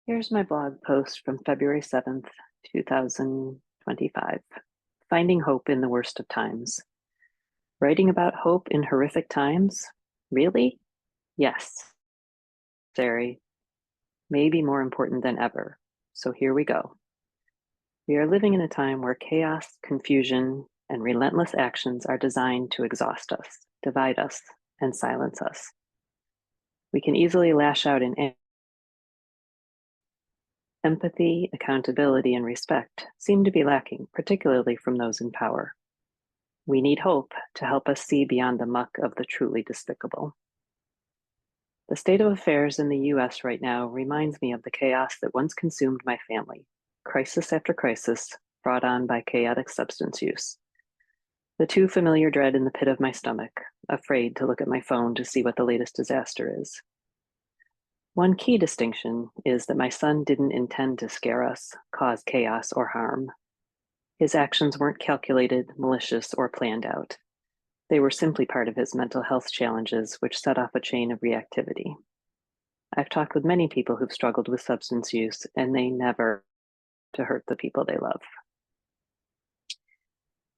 Here's my blog post from February 7th, 2025. Finding Hope in the Worst of Times. Writing about hope in horrific times? Really? Yes. Very. Maybe more important than ever. So here we go. We are living in a time where chaos, confusion, and relentless actions are designed to exhaust us, divide us, and silence us. We can easily lash out in empathy, accountability, and respect seem to be lacking, particularly from those in power. We need hope to help us see beyond the muck of the truly despicable. The state of affairs in the US right now reminds me of the chaos that once consumed my family, crisis after crisis brought on by chaotic substance use. The too familiar dread in the pit of my stomach, afraid to look at my phone to see what the latest disaster is. One key distinction is that my son didn't intend to scare us, cause chaos, or harm. His actions weren't calculated, malicious, or planned out. They were simply part of his mental health challenges, which set off a chain of reactivity. I've talked with many people who've struggled with substance use, and they never to hurt the people they love.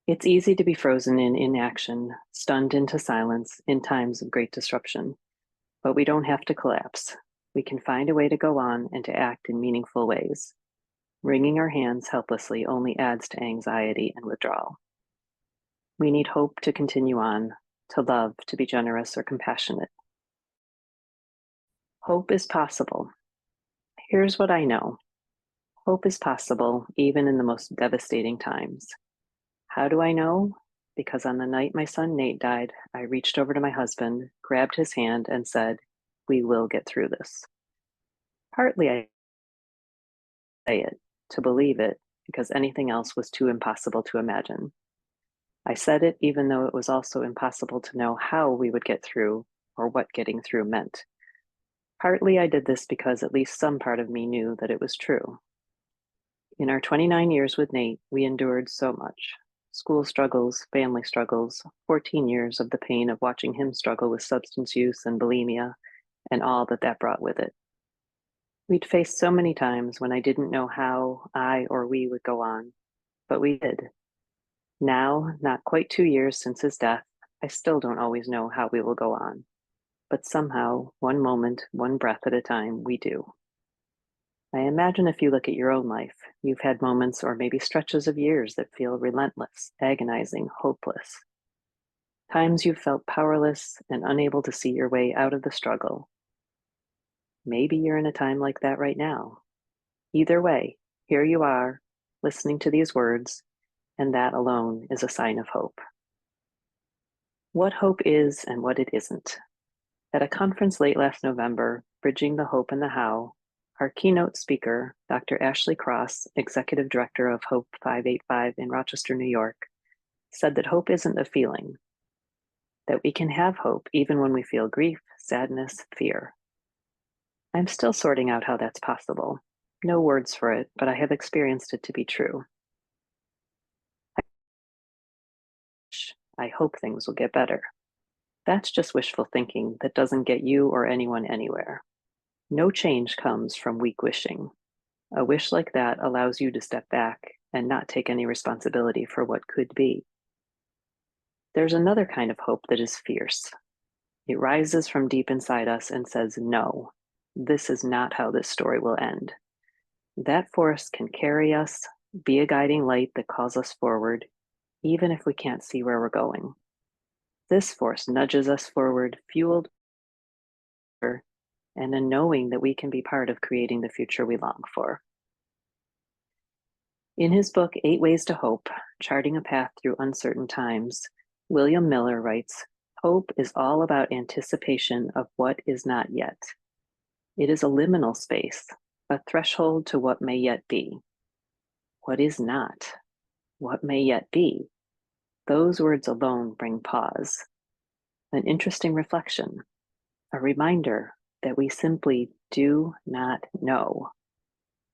It's easy to be frozen in inaction, stunned into silence in times of great disruption, but we don't have to collapse. We can find a way to go on and to act in meaningful ways. Wringing our hands helplessly only adds to anxiety and withdrawal. We need hope to continue on, to love, to be generous or compassionate. Hope is possible. Here's what I know. Hope is possible even in the most devastating times. How do I know? Because on the night my son Nate died, I reached over to my husband, grabbed his hand, and said, "We will get through this." Partly I say it, to believe it, because anything else was too impossible to imagine. I said it even though it was also impossible to know how we would get through or what getting through meant. Partly I did this because at least some part of me knew that it was true. In our 29 years with Nate, we endured so much. School struggles, family struggles, 14 years of the pain of watching him struggle with substance use and bulimia, and all that that brought with it. We'd faced so many times when I didn't know how I or we would go on, but we did. Now, not quite 2 years since his death, I still don't always know how we will go on, but somehow, one moment, one breath at a time, we do. I imagine if you look at your own life, you've had moments or maybe stretches of years that feel relentless, agonizing, hopeless. Times you've felt powerless and unable to see your way out of the struggle. Maybe you're in a time like that right now. Either way, here you are, listening to these words, and that alone is a sign of hope. What hope is and what it isn't. At a conference late last November, Bridging the Hope and the How, our keynote speaker, Dr. Ashley Cross, Executive Director of Hope 585 in Rochester, New York, said that hope isn't a feeling, that we can have hope even when we feel grief, sadness, fear. I'm still sorting out how that's possible. No words for it, but I have experienced it to be true. I hope things will get better. That's just wishful thinking that doesn't get you or anyone anywhere. No change comes from weak wishing. A wish like that allows you to step back and not take any responsibility for what could be. There's another kind of hope that is fierce. It rises from deep inside us and says, no, this is not how this story will end. That force can carry us, be a guiding light that calls us forward, even if we can't see where we're going. This force nudges us forward, fueled and a knowing that we can be part of creating the future we long for. In his book, 8 Ways to Hope, Charting a Path Through Uncertain Times, William Miller writes, hope is all about anticipation of what is not yet. It is a liminal space, a threshold to what may yet be. What is not? What may yet be? Those words alone bring pause. An interesting reflection, a reminder that we simply do not know.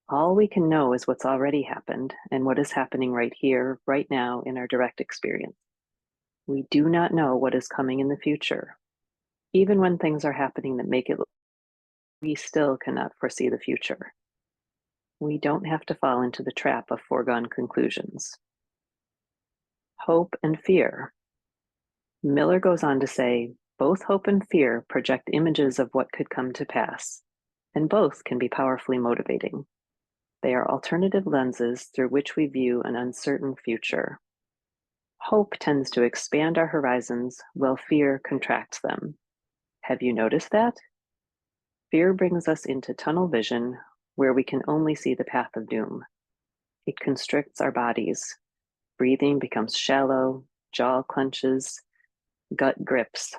All we can know is what's already happened and what is happening right here, right now in our direct experience. We do not know what is coming in the future. Even when things are happening that make it, we still cannot foresee the future. We don't have to fall into the trap of foregone conclusions. Hope and fear. Miller goes on to say, both hope and fear project images of what could come to pass, and both can be powerfully motivating. They are alternative lenses through which we view an uncertain future. Hope tends to expand our horizons, while fear contracts them. Have you noticed that? Fear brings us into tunnel vision, where we can only see the path of doom. It constricts our bodies. Breathing becomes shallow, jaw clenches, gut grips.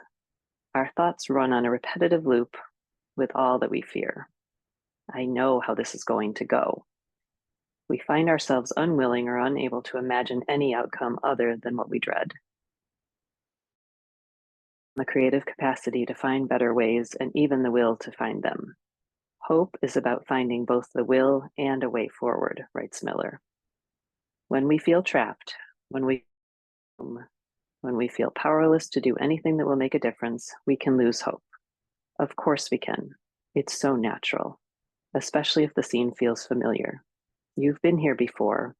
Our thoughts run on a repetitive loop with all that we fear. I know how this is going to go. We find ourselves unwilling or unable to imagine any outcome other than what we dread. The creative capacity to find better ways and even the will to find them. Hope is about finding both the will and a way forward, writes Miller. When we feel trapped, when we feel powerless to do anything that will make a difference, we can lose hope. Of course we can. It's so natural, especially if the scene feels familiar. You've been here before.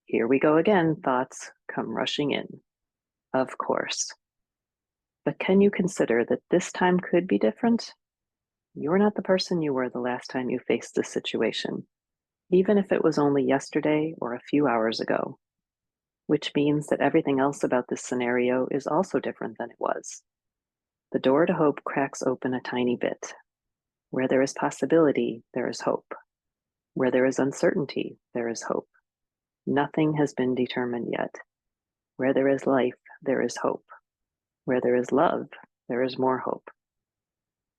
Here we go again, thoughts come rushing in. Of course. But can you consider that this time could be different? You're not the person you were the last time you faced this situation, even if it was only yesterday or a few hours ago, which means that everything else about this scenario is also different than it was. The door to hope cracks open a tiny bit. Where there is possibility, there is hope. Where there is uncertainty, there is hope. Nothing has been determined yet. Where there is life, there is hope. Where there is love, there is more hope.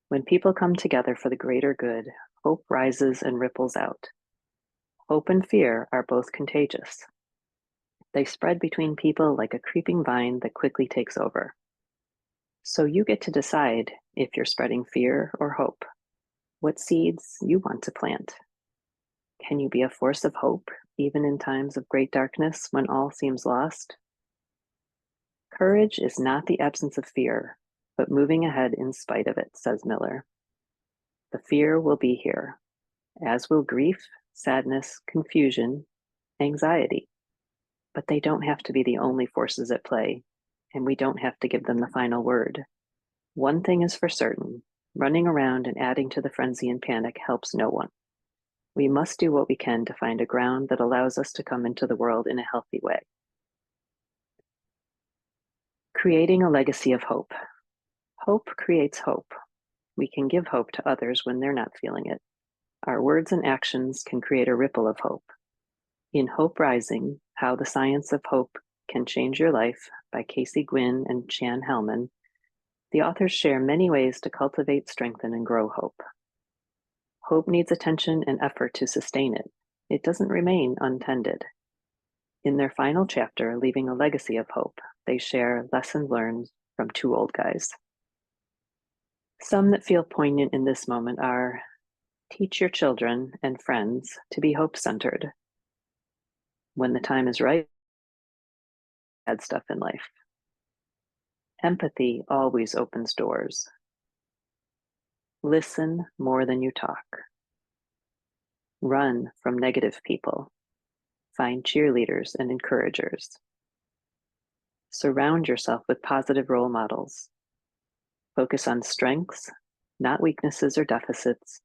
When people come together for the greater good, hope rises and ripples out. Hope and fear are both contagious. They spread between people like a creeping vine that quickly takes over. So you get to decide if you're spreading fear or hope, what seeds you want to plant. Can you be a force of hope, even in times of great darkness when all seems lost? Courage is not the absence of fear, but moving ahead in spite of it, says Miller. The fear will be here, as will grief, sadness, confusion, anxiety. But they don't have to be the only forces at play, and we don't have to give them the final word. One thing is for certain, running around and adding to the frenzy and panic helps no one. We must do what we can to find a ground that allows us to come into the world in a healthy way. Creating a legacy of hope. Hope creates hope. We can give hope to others when they're not feeling it. Our words and actions can create a ripple of hope. In Hope Rising, How the Science of Hope Can Change Your Life by Casey Gwinn and Chan Hellman, the authors share many ways to cultivate, strengthen, and grow hope. Hope needs attention and effort to sustain it. It doesn't remain untended. In their final chapter, Leaving a Legacy of Hope, they share lessons learned from two old guys. Some that feel poignant in this moment are: teach your children and friends to be hope-centered. When the time is right, bad stuff in life. Empathy always opens doors. Listen more than you talk. Run from negative people. Find cheerleaders and encouragers. Surround yourself with positive role models. Focus on strengths, not weaknesses or deficits.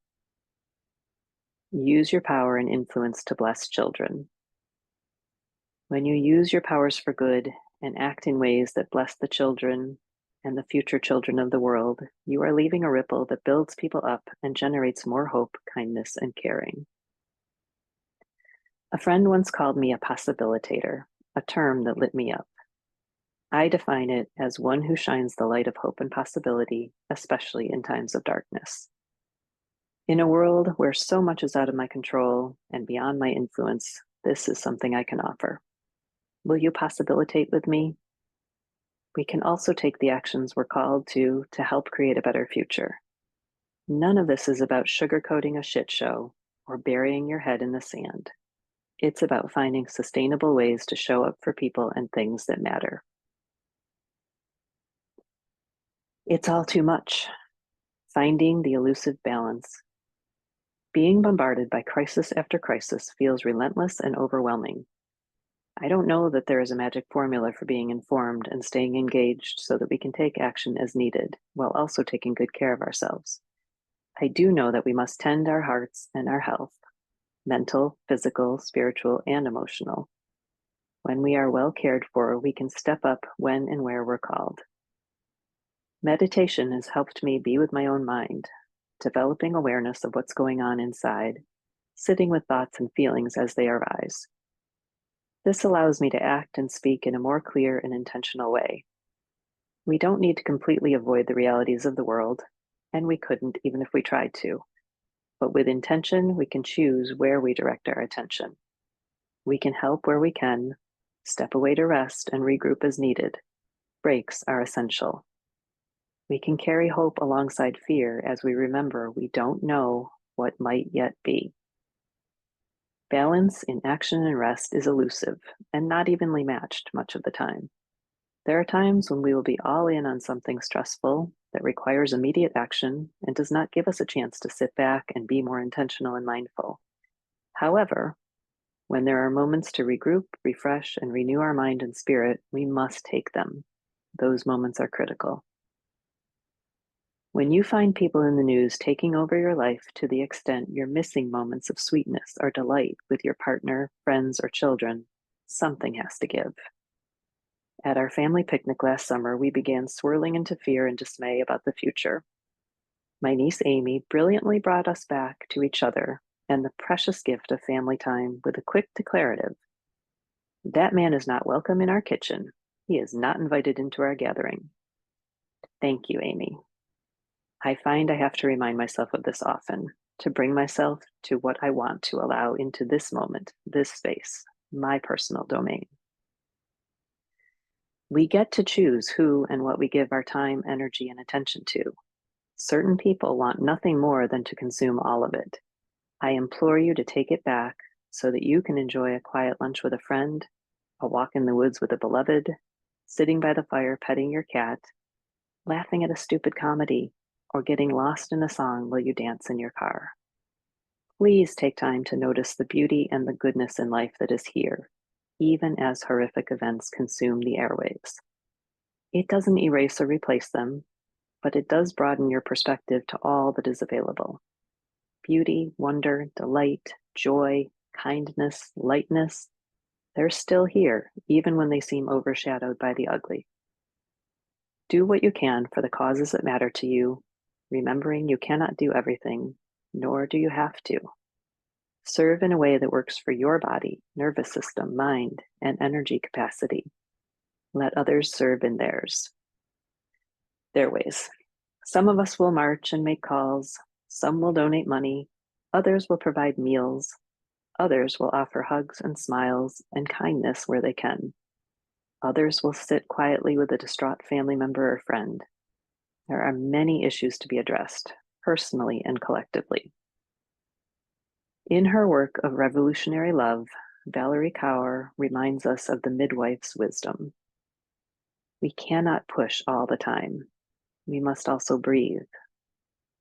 Use your power and influence to bless children. When you use your powers for good and act in ways that bless the children and the future children of the world, you are leaving a ripple that builds people up and generates more hope, kindness, and caring. A friend once called me a possibilitator, a term that lit me up. I define it as one who shines the light of hope and possibility, especially in times of darkness. In a world where so much is out of my control and beyond my influence, this is something I can offer. Will you possibilitate with me? We can also take the actions we're called to help create a better future. None of this is about sugarcoating a shit show or burying your head in the sand. It's about finding sustainable ways to show up for people and things that matter. It's all too much. Finding the elusive balance. Being bombarded by crisis after crisis feels relentless and overwhelming. I don't know that there is a magic formula for being informed and staying engaged so that we can take action as needed while also taking good care of ourselves. I do know that we must tend our hearts and our health, mental, physical, spiritual, and emotional. When we are well cared for, we can step up when and where we're called. Meditation has helped me be with my own mind, developing awareness of what's going on inside, sitting with thoughts and feelings as they arise. This allows me to act and speak in a more clear and intentional way. We don't need to completely avoid the realities of the world, and we couldn't even if we tried to. But with intention, we can choose where we direct our attention. We can help where we can, step away to rest, and regroup as needed. Breaks are essential. We can carry hope alongside fear as we remember we don't know what might yet be. Balance in action and rest is elusive and not evenly matched much of the time. There are times when we will be all in on something stressful that requires immediate action and does not give us a chance to sit back and be more intentional and mindful. However, when there are moments to regroup, refresh, and renew our mind and spirit, we must take them. Those moments are critical. When you find people in the news taking over your life to the extent you're missing moments of sweetness or delight with your partner, friends, or children, something has to give. At our family picnic last summer, we began swirling into fear and dismay about the future. My niece Amy brilliantly brought us back to each other and the precious gift of family time with a quick declarative. That man is not welcome in our kitchen. He is not invited into our gathering. Thank you, Amy. I find I have to remind myself of this often, to bring myself to what I want to allow into this moment, this space, my personal domain. We get to choose who and what we give our time, energy, and attention to. Certain people want nothing more than to consume all of it. I implore you to take it back so that you can enjoy a quiet lunch with a friend, a walk in the woods with a beloved, sitting by the fire petting your cat, laughing at a stupid comedy, or getting lost in a song while you dance in your car. Please take time to notice the beauty and the goodness in life that is here, even as horrific events consume the airwaves. It doesn't erase or replace them, but it does broaden your perspective to all that is available. Beauty, wonder, delight, joy, kindness, lightness, they're still here, even when they seem overshadowed by the ugly. Do what you can for the causes that matter to you, remembering you cannot do everything, nor do you have to. Serve in a way that works for your body, nervous system, mind, and energy capacity. Let others serve in theirs. Their ways. Some of us will march and make calls. Some will donate money. Others will provide meals. Others will offer hugs and smiles and kindness where they can. Others will sit quietly with a distraught family member or friend. There are many issues to be addressed, personally and collectively. In her work of revolutionary love, Valerie Kaur reminds us of the midwife's wisdom. We cannot push all the time. We must also breathe.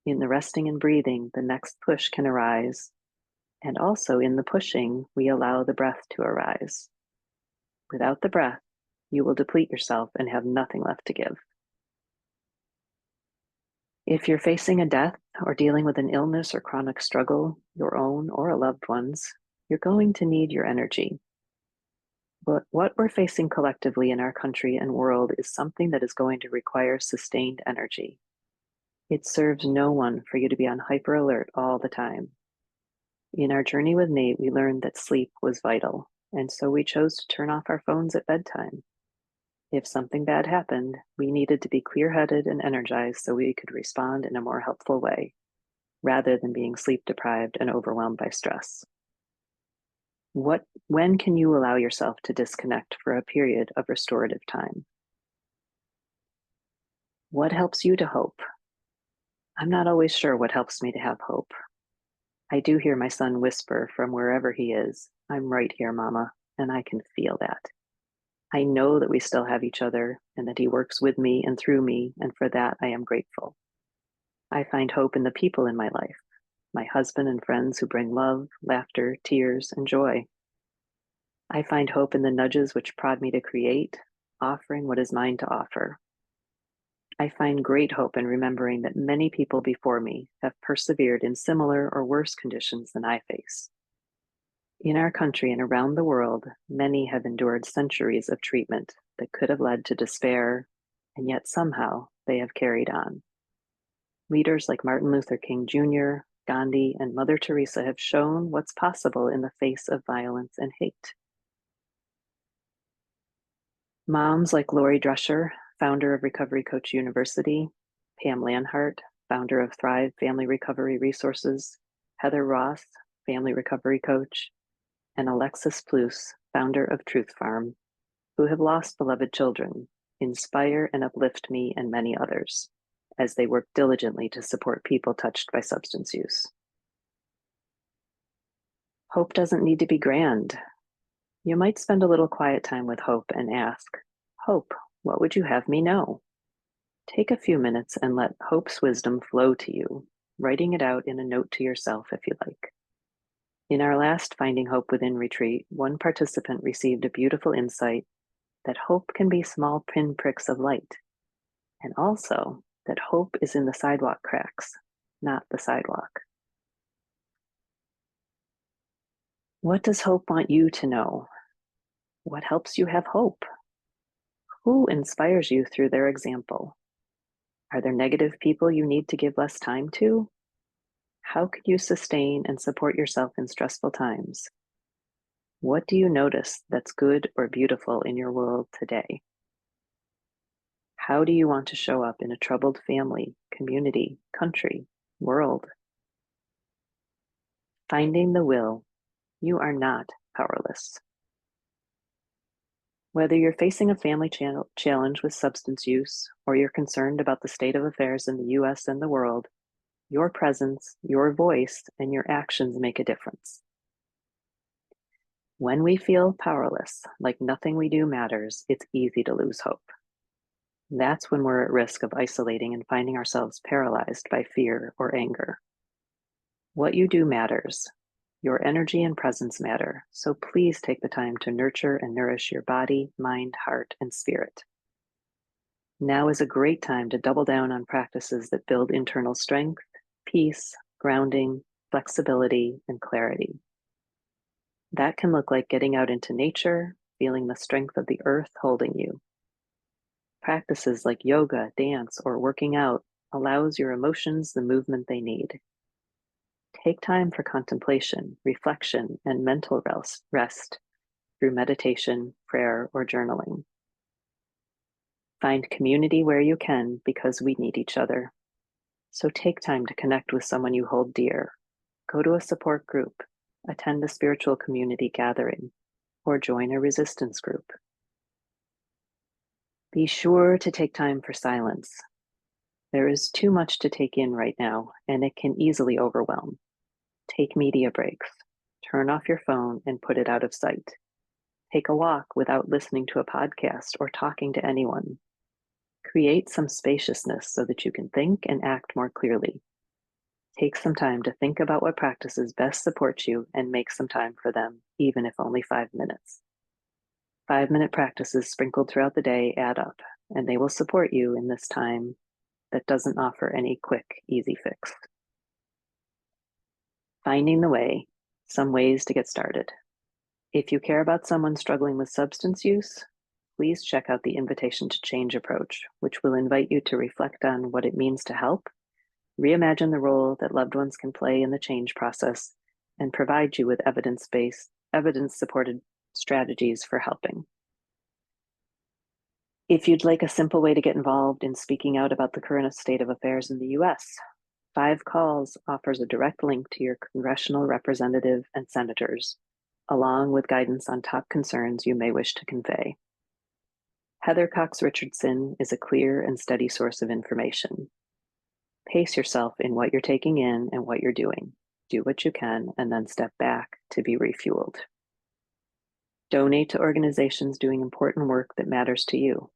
In the resting and breathing, the next push can arise. And also in the pushing, we allow the breath to arise. Without the breath, you will deplete yourself and have nothing left to give. If you're facing a death or dealing with an illness or chronic struggle, your own or a loved one's, you're going to need your energy. But what we're facing collectively in our country and world is something that is going to require sustained energy. It serves no one for you to be on hyper alert all the time. In our journey with Nate, we learned that sleep was vital, and so we chose to turn off our phones at bedtime. If something bad happened, we needed to be clear-headed and energized so we could respond in a more helpful way, rather than being sleep-deprived and overwhelmed by stress. When can you allow yourself to disconnect for a period of restorative time? What helps you to hope? I'm not always sure what helps me to have hope. I do hear my son whisper from wherever he is, "I'm right here, Mama," and I can feel that. I know that we still have each other and that he works with me and through me, and for that I am grateful. I find hope in the people in my life, my husband and friends who bring love, laughter, tears, and joy. I find hope in the nudges which prod me to create, offering what is mine to offer. I find great hope in remembering that many people before me have persevered in similar or worse conditions than I face. In our country and around the world, many have endured centuries of treatment that could have led to despair, and yet somehow they have carried on. Leaders like Martin Luther King Jr., Gandhi, and Mother Teresa have shown what's possible in the face of violence and hate. Moms like Lori Drescher, founder of Recovery Coach University, Pam Lanhart, founder of Thrive Family Recovery Resources, Heather Ross, family recovery coach, and Alexis Plus, founder of Truth Farm, who have lost beloved children, inspire and uplift me and many others as they work diligently to support people touched by substance use. Hope doesn't need to be grand. You might spend a little quiet time with Hope and ask, Hope, what would you have me know? Take a few minutes and let Hope's wisdom flow to you, writing it out in a note to yourself if you like. In our last Finding Hope Within retreat, one participant received a beautiful insight that hope can be small pinpricks of light, and also that hope is in the sidewalk cracks, not the sidewalk. What does hope want you to know? What helps you have hope? Who inspires you through their example? Are there negative people you need to give less time to? How could you sustain and support yourself in stressful times? What do you notice that's good or beautiful in your world today? How do you want to show up in a troubled family, community, country, world? Finding the will, you are not powerless. Whether you're facing a family challenge with substance use, or you're concerned about the state of affairs in the US and the world, your presence, your voice, and your actions make a difference. When we feel powerless, like nothing we do matters, it's easy to lose hope. That's when we're at risk of isolating and finding ourselves paralyzed by fear or anger. What you do matters. Your energy and presence matter, so please take the time to nurture and nourish your body, mind, heart, and spirit. Now is a great time to double down on practices that build internal strength, peace, grounding, flexibility, and clarity. That can look like getting out into nature, feeling the strength of the earth holding you. Practices like yoga, dance, or working out allows your emotions the movement they need. Take time for contemplation, reflection, and mental rest through meditation, prayer, or journaling. Find community where you can because we need each other. So take time to connect with someone you hold dear. Go to a support group, attend a spiritual community gathering, or join a resistance group. Be sure to take time for silence. There is too much to take in right now, and it can easily overwhelm. Take media breaks. Turn off your phone and put it out of sight. Take a walk without listening to a podcast or talking to anyone. Create some spaciousness so that you can think and act more clearly. Take some time to think about what practices best support you and make some time for them, even if only 5 minutes. 5-minute practices sprinkled throughout the day add up, and they will support you in this time that doesn't offer any quick, easy fix. Finding the way, some ways to get started. If you care about someone struggling with substance use, please check out the Invitation to Change approach, which will invite you to reflect on what it means to help, reimagine the role that loved ones can play in the change process, and provide you with evidence-based, evidence-supported strategies for helping. If you'd like a simple way to get involved in speaking out about the current state of affairs in the US, 5 Calls offers a direct link to your congressional representative and senators, along with guidance on top concerns you may wish to convey. Heather Cox Richardson is a clear and steady source of information. Pace yourself in what you're taking in and what you're doing. Do what you can and then step back to be refueled. Donate to organizations doing important work that matters to you.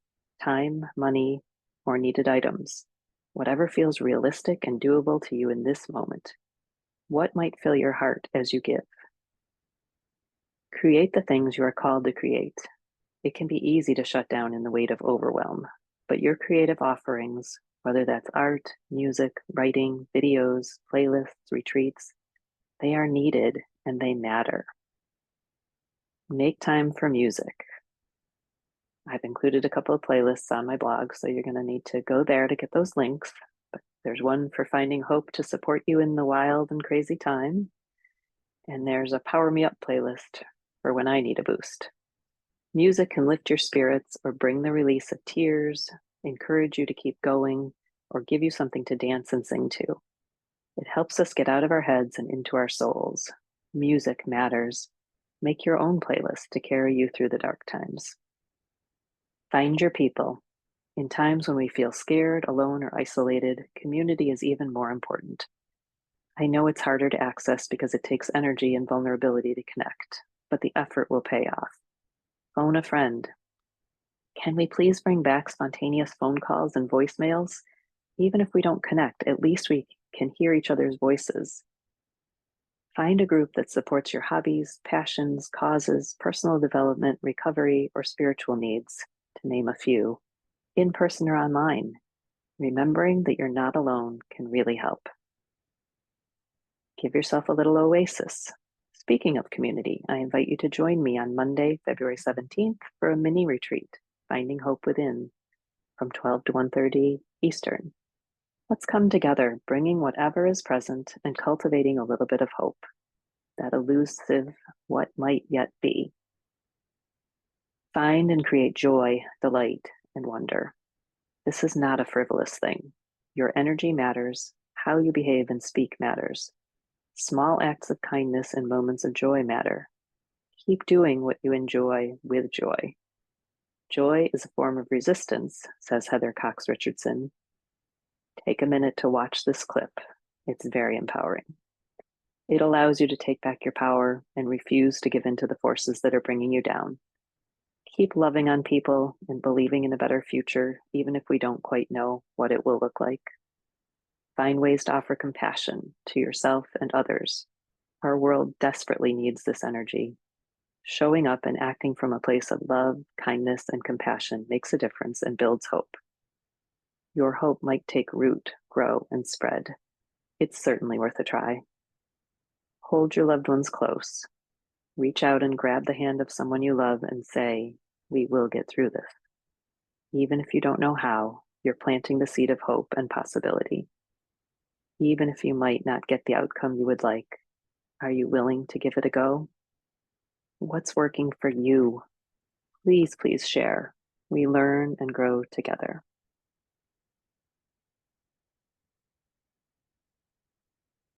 Time, money, or needed items. Whatever feels realistic and doable to you in this moment. What might fill your heart as you give? Create the things you are called to create. It can be easy to shut down in the weight of overwhelm, but your creative offerings, whether that's art, music, writing, videos, playlists, retreats, they are needed and they matter. Make time for music. I've included a couple of playlists on my blog, so you're going to need to go there to get those links. But there's one for finding hope to support you in the wild and crazy time. And there's a Power Me Up playlist for when I need a boost. Music can lift your spirits or bring the release of tears, encourage you to keep going, or give you something to dance and sing to. It helps us get out of our heads and into our souls. Music matters. Make your own playlist to carry you through the dark times. Find your people. In times when we feel scared, alone, or isolated, community is even more important. I know it's harder to access because it takes energy and vulnerability to connect, but the effort will pay off. Phone a friend. Can we please bring back spontaneous phone calls and voicemails? Even if we don't connect, at least we can hear each other's voices. Find a group that supports your hobbies, passions, causes, personal development, recovery, or spiritual needs, to name a few, in person or online. Remembering that you're not alone can really help. Give yourself a little oasis. Speaking of community, I invite you to join me on Monday, February 17th for a mini retreat, Finding Hope Within, from 12 to 1:30 Eastern. Let's come together, bringing whatever is present and cultivating a little bit of hope, that elusive what might yet be. Find and create joy, delight, and wonder. This is not a frivolous thing. Your energy matters. How you behave and speak matters. Small acts of kindness and moments of joy matter. Keep doing what you enjoy with joy. Joy is a form of resistance, says Heather Cox Richardson. Take a minute to watch this clip. It's very empowering. It allows you to take back your power and refuse to give in to the forces that are bringing you down. Keep loving on people and believing in a better future, even if we don't quite know what it will look like. Find ways to offer compassion to yourself and others. Our world desperately needs this energy. Showing up and acting from a place of love, kindness, and compassion makes a difference and builds hope. Your hope might take root, grow, and spread. It's certainly worth a try. Hold your loved ones close. Reach out and grab the hand of someone you love and say, "We will get through this." Even if you don't know how, you're planting the seed of hope and possibility. Even if you might not get the outcome you would like, are you willing to give it a go? What's working for you? Please, please share. We learn and grow together.